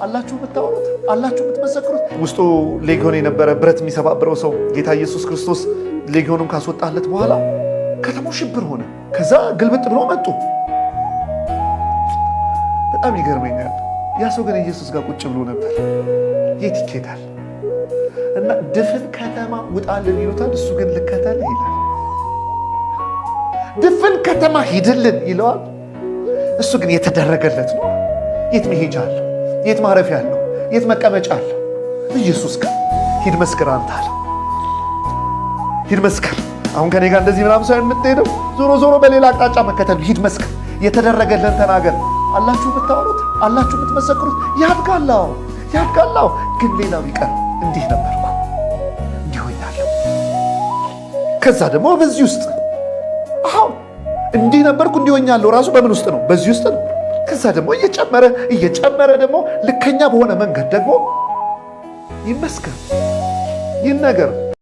አላችሁ የምታወሩት፣ አላችሁ የምትመሰክሩት። ውስጡ ሌጊዮን የነበረ ብረት የሚሰባብረው ሰው ጌታ ኢየሱስ ክርስቶስ ሌጊዮኑን ካስወጣለት በኋላ ከተማው ሽብር ሆነ። ከዛ ግልብጥ ብሎ መጡ። በጣም ይገርመኛል። ያ ሰው ግን ኢየሱስ ጋር ቁጭ ብሎ ነበር። የት ይኬዳል? እና ድፍን ከተማ ውጣልን ይሉታል፣ እሱ ግን ልከተል ይላል። ድፍን ከተማ ሂድልን ይለዋል፣ እሱ ግን የተደረገለት ነው። የት መሄጃ አለው? የት ማረፊያ አለው? የት መቀመጫ አለው? ኢየሱስ ጋር ሂድ መስክር አንተ አለው። ሂድ መስክር። አሁን ከኔ ጋር እንደዚህ ምናምን ሳይሆን የምትሄደው ዞሮ ዞሮ በሌላ አቅጣጫ መከተል። ሂድ መስክር፣ የተደረገልን ተናገር። አላችሁ የምታወሩት፣ አላችሁ የምትመሰክሩት። ያድጋላው ያድጋላው። ግን ሌላው ይቀር። እንዲህ ነበርኩ፣ እንዲህ ሆኛለሁ። ከዛ ደግሞ በዚህ ውስጥ እንዲህ ነበርኩ፣ እንዲህ ሆኛለሁ። ራሱ በምን ውስጥ ነው? በዚህ ውስጥ ነው። ከዛ ደግሞ እየጨመረ ደግሞ ልከኛ በሆነ መንገድ ደግሞ ይመስገን ይህን ነገር